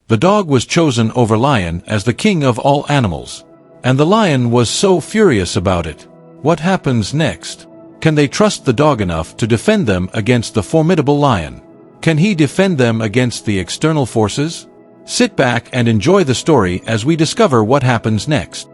The dog was chosen over lion as the king of all animals. And the lion was so furious about it. What happens next? Can they trust the dog enough to defend them against the formidable lion? Can he defend them against the external forces? Sit back and enjoy the story as we discover what happens next.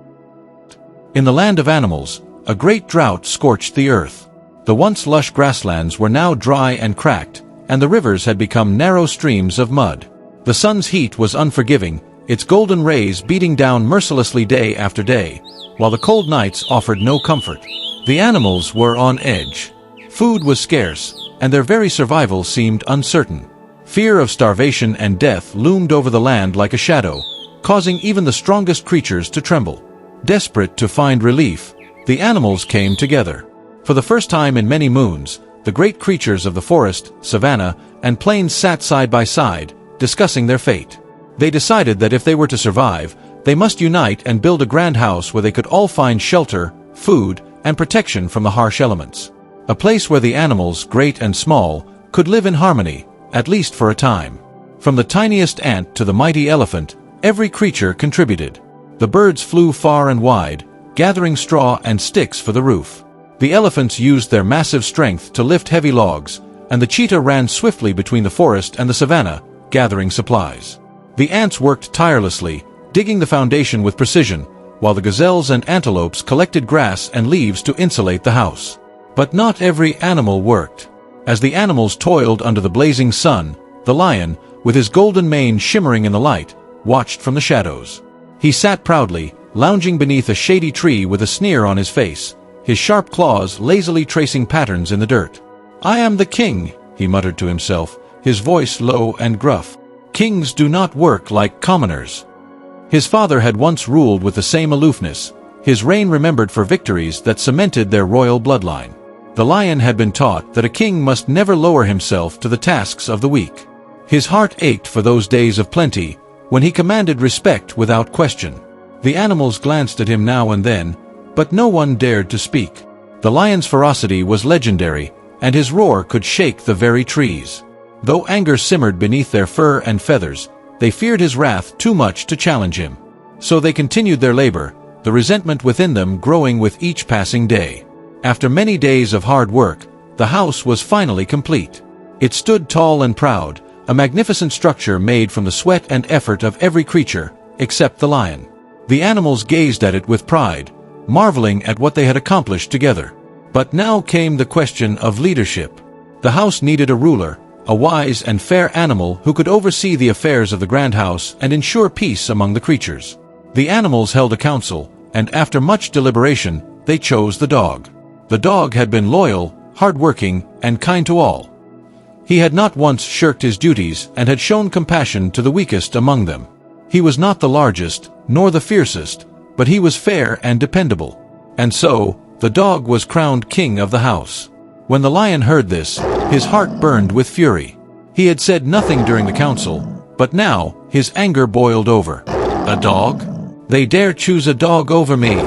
In the land of animals, a great drought scorched the earth. The once lush grasslands were now dry and cracked, and the rivers had become narrow streams of mud. The sun's heat was unforgiving, its golden rays beating down mercilessly day after day, while the cold nights offered no comfort. The animals were on edge. Food was scarce, and their very survival seemed uncertain. Fear of starvation and death loomed over the land like a shadow, causing even the strongest creatures to tremble. Desperate to find relief, the animals came together. For the first time in many moons, the great creatures of the forest, savanna, and plains sat side by side, discussing their fate. They decided that if they were to survive, they must unite and build a grand house where they could all find shelter, food, and protection from the harsh elements. A place where the animals, great and small, could live in harmony, at least for a time. From the tiniest ant to the mighty elephant, every creature contributed. The birds flew far and wide, gathering straw and sticks for the roof. The elephants used their massive strength to lift heavy logs, and the cheetah ran swiftly between the forest and the savanna, gathering supplies. The ants worked tirelessly, digging the foundation with precision, while the gazelles and antelopes collected grass and leaves to insulate the house. But not every animal worked. As the animals toiled under the blazing sun, the lion, with his golden mane shimmering in the light, watched from the shadows. He sat proudly, lounging beneath a shady tree with a sneer on his face, his sharp claws lazily tracing patterns in the dirt. "I am the king," he muttered to himself, his voice low and gruff. "Kings do not work like commoners." His father had once ruled with the same aloofness, his reign remembered for victories that cemented their royal bloodline. The lion had been taught that a king must never lower himself to the tasks of the weak. His heart ached for those days of plenty, when he commanded respect without question. The animals glanced at him now and then, but no one dared to speak. The lion's ferocity was legendary, and his roar could shake the very trees. Though anger simmered beneath their fur and feathers, they feared his wrath too much to challenge him. So they continued their labor, the resentment within them growing with each passing day. After many days of hard work, the house was finally complete. It stood tall and proud, a magnificent structure made from the sweat and effort of every creature, except the lion. The animals gazed at it with pride, marveling at what they had accomplished together. But now came the question of leadership. The house needed a ruler, a wise and fair animal who could oversee the affairs of the grand house and ensure peace among the creatures. The animals held a council, and after much deliberation, they chose the dog. The dog had been loyal, hardworking, and kind to all. He had not once shirked his duties and had shown compassion to the weakest among them. He was not the largest, nor the fiercest, but he was fair and dependable. And so, the dog was crowned king of the house. When the lion heard this, his heart burned with fury. He had said nothing during the council, but now, his anger boiled over. "A dog? They dare choose a dog over me,"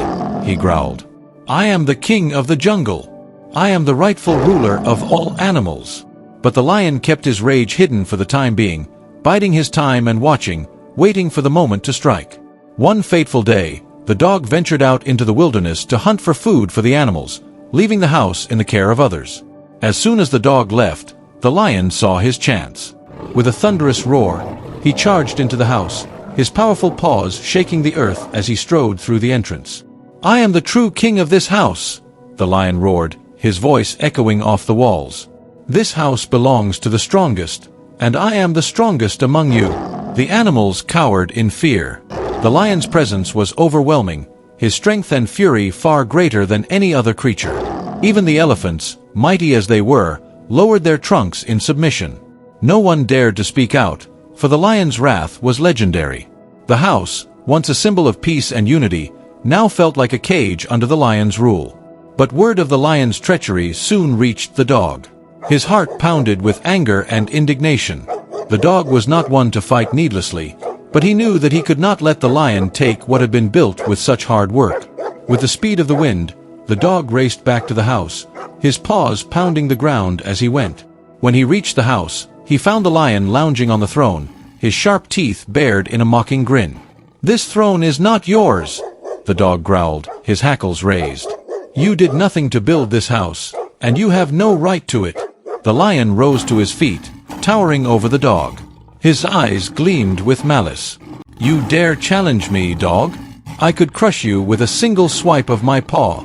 he growled. "I am the king of the jungle. I am the rightful ruler of all animals." But the lion kept his rage hidden for the time being, biding his time and watching, waiting for the moment to strike. One fateful day, the dog ventured out into the wilderness to hunt for food for the animals, leaving the house in the care of others. As soon as the dog left, the lion saw his chance. With a thunderous roar, he charged into the house, his powerful paws shaking the earth as he strode through the entrance. "I am the true king of this house," the lion roared, his voice echoing off the walls. "This house belongs to the strongest, and I am the strongest among you." The animals cowered in fear. The lion's presence was overwhelming, his strength and fury far greater than any other creature. Even the elephants, mighty as they were, lowered their trunks in submission. No one dared to speak out, for the lion's wrath was legendary. The house, once a symbol of peace and unity, now felt like a cage under the lion's rule. But word of the lion's treachery soon reached the dog. His heart pounded with anger and indignation. The dog was not one to fight needlessly, but he knew that he could not let the lion take what had been built with such hard work. With the speed of the wind, the dog raced back to the house, his paws pounding the ground as he went. When he reached the house, he found the lion lounging on the throne, his sharp teeth bared in a mocking grin. "This throne is not yours," the dog growled, his hackles raised. "You did nothing to build this house, and you have no right to it." The lion rose to his feet, towering over the dog. His eyes gleamed with malice. "You dare challenge me, dog? I could crush you with a single swipe of my paw."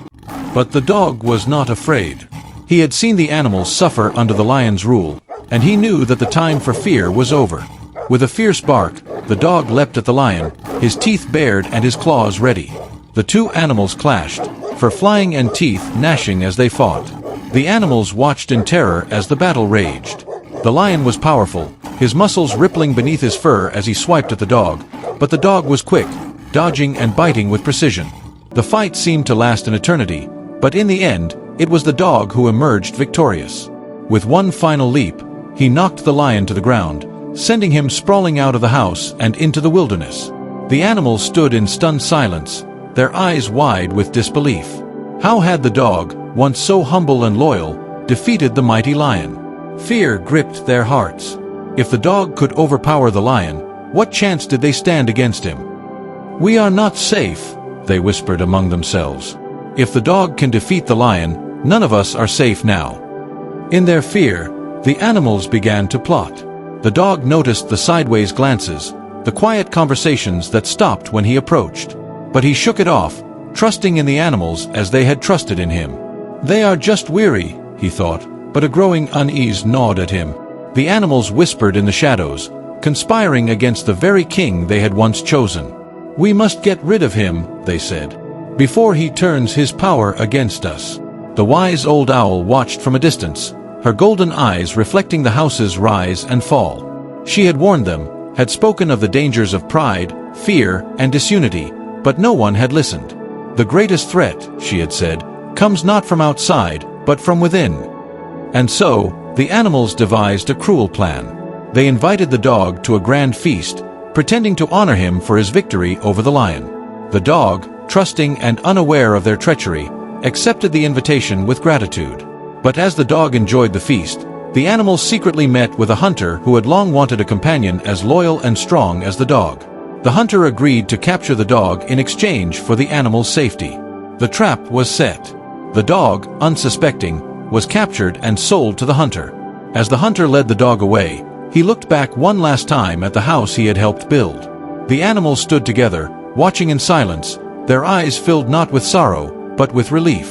But the dog was not afraid. He had seen the animals suffer under the lion's rule, and he knew that the time for fear was over. With a fierce bark, the dog leapt at the lion, his teeth bared and his claws ready. The two animals clashed, fur flying and teeth gnashing as they fought. The animals watched in terror as the battle raged. The lion was powerful, his muscles rippling beneath his fur as he swiped at the dog, but the dog was quick, dodging and biting with precision. The fight seemed to last an eternity, but in the end, it was the dog who emerged victorious. With one final leap, he knocked the lion to the ground, sending him sprawling out of the house and into the wilderness. The animals stood in stunned silence, their eyes wide with disbelief. How had the dog, once so humble and loyal, defeated the mighty lion? Fear gripped their hearts. If the dog could overpower the lion, what chance did they stand against him? "We are not safe," they whispered among themselves. "If the dog can defeat the lion, none of us are safe now." In their fear, the animals began to plot. The dog noticed the sideways glances, the quiet conversations that stopped when he approached. But he shook it off, trusting in the animals as they had trusted in him. "They are just weary," he thought, but a growing unease gnawed at him. The animals whispered in the shadows, conspiring against the very king they had once chosen. "We must get rid of him," they said, "before he turns his power against us." The wise old owl watched from a distance, her golden eyes reflecting the house's rise and fall. She had warned them, had spoken of the dangers of pride, fear, and disunity, but no one had listened. "The greatest threat," she had said, "comes not from outside, but from within." And so, the animals devised a cruel plan. They invited the dog to a grand feast, pretending to honor him for his victory over the lion. The dog, trusting and unaware of their treachery, accepted the invitation with gratitude. But as the dog enjoyed the feast, the animals secretly met with a hunter who had long wanted a companion as loyal and strong as the dog. The hunter agreed to capture the dog in exchange for the animal's safety. The trap was set. The dog, unsuspecting, was captured and sold to the hunter. As the hunter led the dog away, he looked back one last time at the house he had helped build. The animals stood together, watching in silence, their eyes filled not with sorrow, but with relief.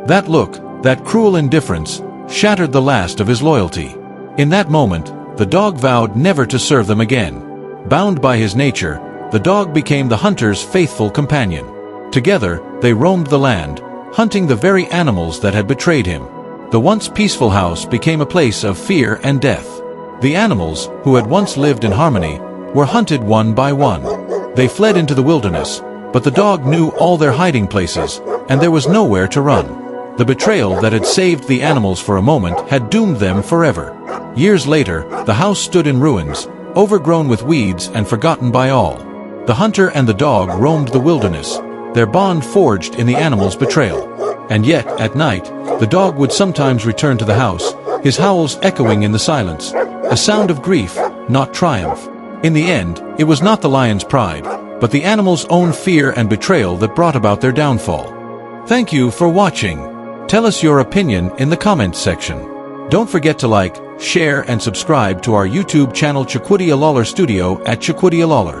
That look, that cruel indifference, shattered the last of his loyalty. In that moment, the dog vowed never to serve them again. Bound by his nature, the dog became the hunter's faithful companion. Together, they roamed the land, hunting the very animals that had betrayed him. The once peaceful house became a place of fear and death. The animals, who had once lived in harmony, were hunted one by one. They fled into the wilderness, but the dog knew all their hiding places, and there was nowhere to run. The betrayal that had saved the animals for a moment had doomed them forever. Years later, the house stood in ruins, overgrown with weeds and forgotten by all. The hunter and the dog roamed the wilderness, their bond forged in the animal's betrayal. And yet, at night, the dog would sometimes return to the house, his howls echoing in the silence, a sound of grief, not triumph. In the end, it was not the lion's pride, but the animal's own fear and betrayal that brought about their downfall. Thank you for watching. Tell us your opinion in the comments section. Don't forget to like, share and subscribe to our YouTube channel Chukwudi Alalar Studio at Chukwudi Alalar.